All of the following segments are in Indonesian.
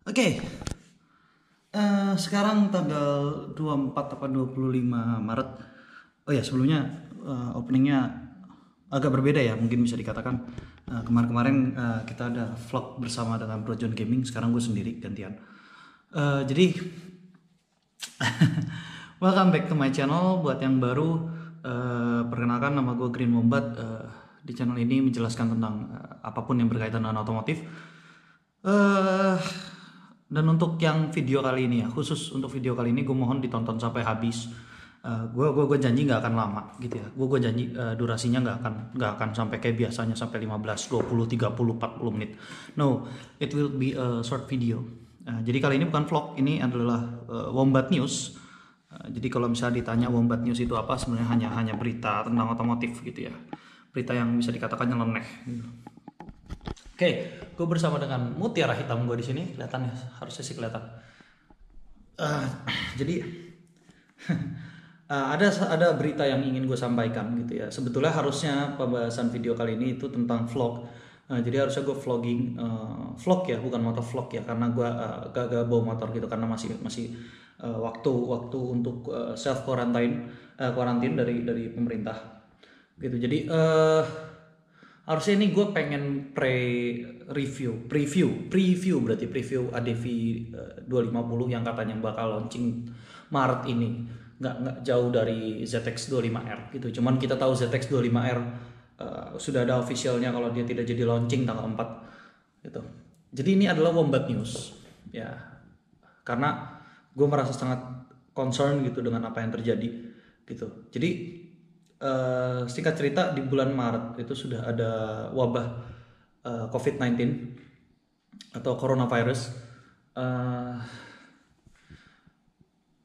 Oke, sekarang tanggal 24 apa 25 Maret. Oh ya, sebelumnya openingnya agak berbeda ya, mungkin bisa dikatakan. Kemarin-kemarin kita ada vlog bersama dengan Bro John Gaming, sekarang gue sendiri gantian. Jadi, welcome back to my channel. Buat yang baru, perkenalkan nama gue Green Wombat. Di channel ini menjelaskan tentang apapun yang berkaitan dengan otomotif. Dan untuk yang video kali ini ya, khusus untuk video kali ini gue mohon ditonton sampai habis. Gue janji nggak akan lama gitu ya. Gue janji durasinya nggak akan sampai kayak biasanya sampai 15, 20, 30, 40 menit. No, it will be a short video. Jadi kali ini bukan vlog, ini adalah Wombat News. Jadi kalau misalnya ditanya Wombat News itu apa, sebenarnya hanya berita tentang otomotif gitu ya. Berita yang bisa dikatakan nyeleneh. Gitu. Oke, gue bersama dengan mutiara hitam gue di sini, kelihatan ya, harusnya sih kelihatan. Jadi ada berita yang ingin gue sampaikan gitu ya. Sebetulnya harusnya pembahasan video kali ini itu tentang vlog. Jadi harusnya gue vlog ya, bukan motovlog ya, karena gue gak bawa motor gitu, karena masih waktu untuk self quarantine dari pemerintah gitu. Jadi harusnya ini gue pengen preview ADV 250 yang katanya bakal launching Maret ini, nggak jauh dari ZX 25R gitu. Cuman kita tahu ZX 25R sudah ada officialnya kalau dia tidak jadi launching tanggal 4 gitu. Jadi ini adalah Wombat News ya, karena gue merasa sangat concern gitu dengan apa yang terjadi gitu. Jadi singkat cerita, di bulan Maret itu sudah ada wabah COVID-19 atau coronavirus,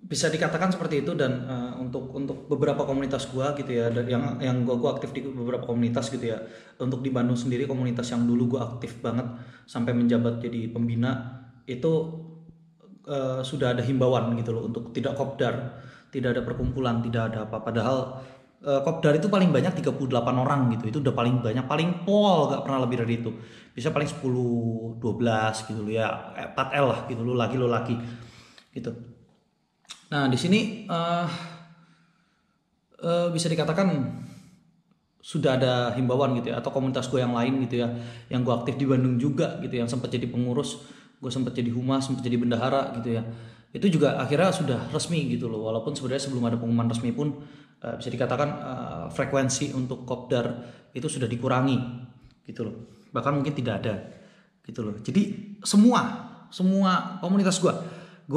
bisa dikatakan seperti itu. Dan untuk beberapa komunitas gua gitu ya, dan yang gua aktif di beberapa komunitas gitu ya. Untuk di Bandung sendiri, komunitas yang dulu gua aktif banget sampai menjabat jadi pembina, itu sudah ada himbauan gitu loh untuk tidak kopdar, tidak ada perkumpulan, tidak ada apa. Padahal kopdar itu paling banyak 38 orang gitu. Itu udah paling banyak, paling pol, gak pernah lebih dari itu. Bisa paling 10, 12 gitu loh ya, 4L lah gitu, lo laki gitu. Nah di sini bisa dikatakan sudah ada himbauan gitu ya, atau komunitas gue yang lain gitu ya, yang gue aktif di Bandung juga gitu, yang sempat jadi pengurus, gue sempat jadi humas, sempat jadi bendahara gitu ya. Itu juga akhirnya sudah resmi gitu loh, walaupun sebenarnya sebelum ada pengumuman resmi pun bisa dikatakan frekuensi untuk kopdar itu sudah dikurangi gitu loh, bahkan mungkin tidak ada gitu loh. Jadi semua komunitas gue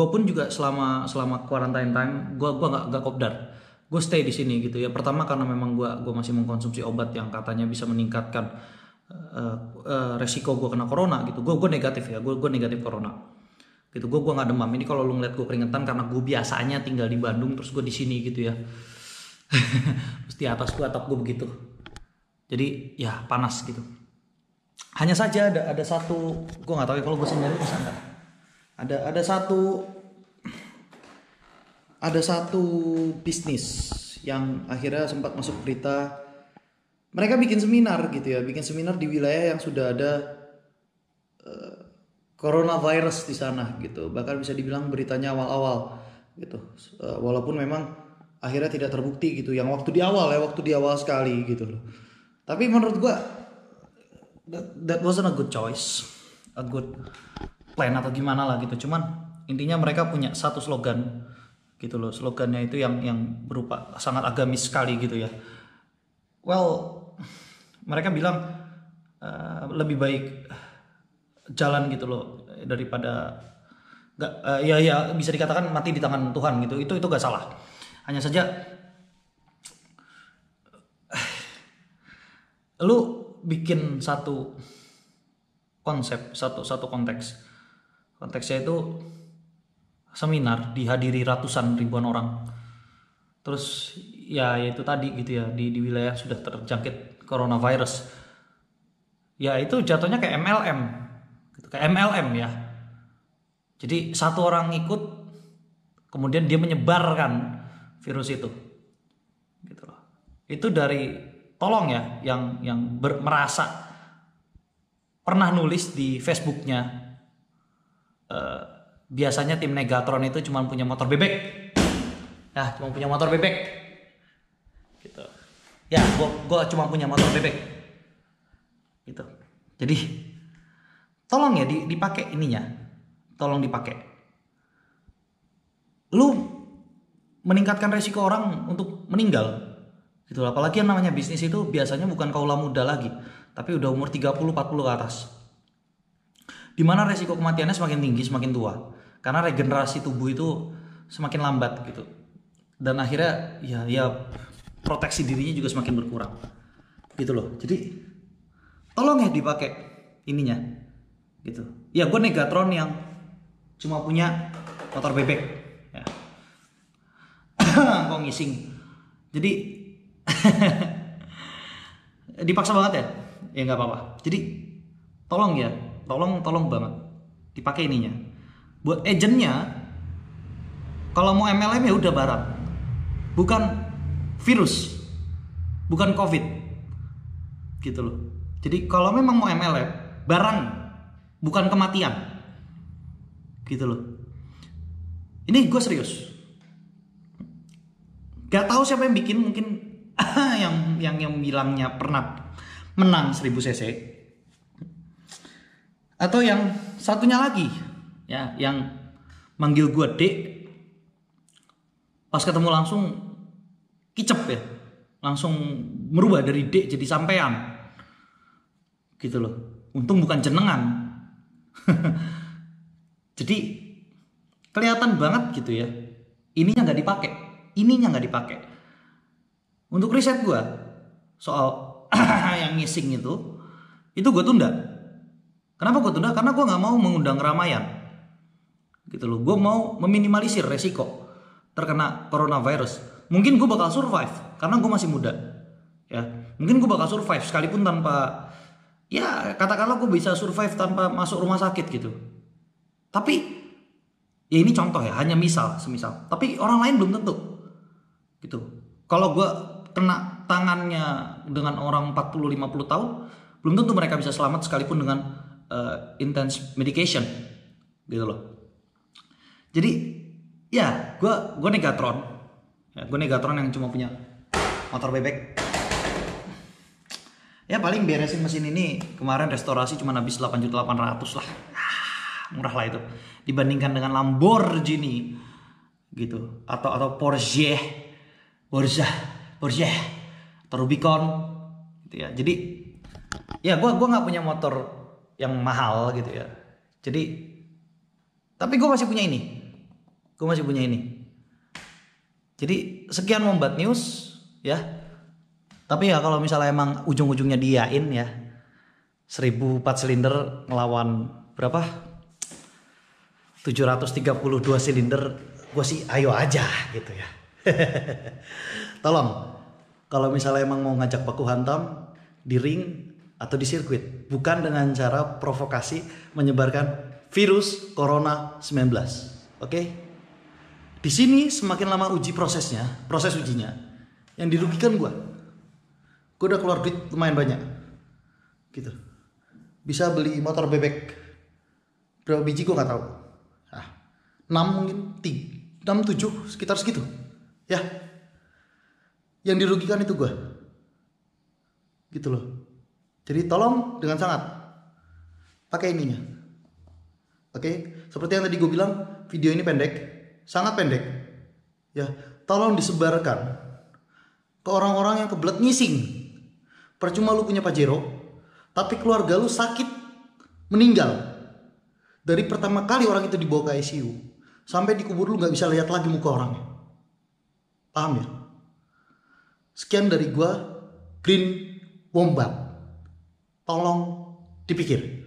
pun juga selama quarantine time gue nggak kopdar, gue stay di sini gitu ya. Pertama karena memang gue masih mengkonsumsi obat yang katanya bisa meningkatkan resiko gue kena corona gitu. Gue negatif ya, gue negatif corona gitu. Gue nggak demam. Ini kalau lu ngeliat gue keringetan karena gue biasanya tinggal di Bandung, terus gue di sini gitu ya. Terus di atas gue, atap gue begitu, jadi ya panas gitu. Hanya saja ada satu, gue nggak tahu ya kalau gue sendiri bisa nggak. Ada satu bisnis yang akhirnya sempat masuk berita. Mereka bikin seminar gitu ya, bikin seminar di wilayah yang sudah ada coronavirus di sana gitu. Bahkan bisa dibilang beritanya awal-awal gitu. Walaupun memang akhirnya tidak terbukti gitu. Yang waktu di awal sekali gitu loh. Tapi menurut gua that wasn't a good choice, a good plan atau gimana lah gitu. Cuman intinya mereka punya satu slogan gitu loh. Slogannya itu yang berupa sangat agamis sekali gitu ya. Well, mereka bilang lebih baik jalan gitu loh daripada ya bisa dikatakan mati di tangan Tuhan gitu. Itu gak salah. Hanya saja lu bikin satu konsep, satu konteksnya itu seminar dihadiri ratusan ribuan orang. Terus ya itu tadi gitu ya, di wilayah sudah terjangkit coronavirus. Ya itu jatuhnya kayak MLM gitu, kayak MLM ya. Jadi satu orang ikut, kemudian dia menyebarkan virus itu gitu loh. Itu dari, tolong ya, yang merasa pernah nulis di Facebooknya biasanya tim Negatron itu cuma punya motor bebek. Ya, cuma punya motor bebek. Gitu. Ya, gue cuma punya motor bebek. Gitu. Jadi tolong ya dipakai ininya. Tolong dipakai. Lu meningkatkan resiko orang untuk meninggal. Gitu. Apalagi yang namanya bisnis itu biasanya bukan kaula muda lagi, tapi udah umur 30-40 ke atas. Dimana resiko kematiannya semakin tinggi semakin tua. Karena regenerasi tubuh itu semakin lambat gitu. Dan akhirnya ya proteksi dirinya juga semakin berkurang. Gitu loh. Jadi tolong ya dipakai ininya. Gitu. Ya gue Negatron yang cuma punya motor bebek. Ya. Kok ngising. Jadi dipaksa banget ya? Ya nggak apa-apa. Jadi tolong ya, tolong banget dipakai ininya. Buat agentnya, kalau mau MLM ya udah barang, bukan virus, bukan COVID, gitu loh. Jadi kalau memang mau MLM, barang, bukan kematian, gitu loh. Ini gue serius. Gak tahu siapa yang bikin, mungkin yang bilangnya pernah menang 1000 cc, atau yang satunya lagi ya yang manggil gue Dek, pas ketemu langsung kicep ya, langsung merubah dari Dek jadi sampean gitu loh. Untung bukan jenengan. Jadi kelihatan banget gitu ya, ininya nggak dipakai untuk riset gue soal yang ngising itu gue tunda. Kenapa gue tunda? Karena gue nggak mau mengundang keramaian, gitu loh. Gue mau meminimalisir resiko terkena coronavirus. Mungkin gue bakal survive karena gue masih muda, ya. Mungkin gue bakal survive sekalipun tanpa, ya katakanlah gue bisa survive tanpa masuk rumah sakit gitu. Tapi ya ini contoh ya, hanya semisal. Tapi orang lain belum tentu, gitu. Kalau gue kena tangannya dengan orang 40-50 tahun, belum tentu mereka bisa selamat sekalipun dengan intense medication, gitu loh. Jadi ya gue Negatron, ya, gue Negatron yang cuma punya motor bebek. Ya paling beresin mesin ini kemarin restorasi cuma habis 8.800.000 lah. Murah lah itu dibandingkan dengan Lamborghini gitu, atau Porsche atau Rubicon gitu ya. Jadi ya gue nggak punya motor yang mahal gitu ya. Jadi tapi gue masih punya ini. Jadi sekian Wombat News ya. Tapi ya kalau misalnya emang ujung-ujungnya diain ya 1004 silinder ngelawan berapa 732 silinder, gue sih ayo aja gitu ya. Tolong kalau misalnya emang mau ngajak baku hantam di ring atau di sirkuit, bukan dengan cara provokasi menyebarkan virus corona 19. Oke? Di sini semakin lama proses ujinya, yang dirugikan gue udah keluar duit lumayan banyak gitu. Bisa beli motor bebek berapa biji gue nggak tahu, 6 mungkin 6, 7 sekitar segitu ya. Yang dirugikan itu gue, gitu loh. Jadi tolong dengan sangat pakai ininya. Oke, seperti yang tadi gue bilang, video ini pendek, sangat pendek ya. Tolong disebarkan ke orang-orang yang kebelet ngising. Percuma lu punya Pajero, tapi keluarga lu sakit, meninggal. Dari pertama kali orang itu dibawa ke ICU sampai dikubur lu gak bisa lihat lagi muka orangnya. Paham ya? Sekian dari gua, Green Wombat. Tolong dipikir.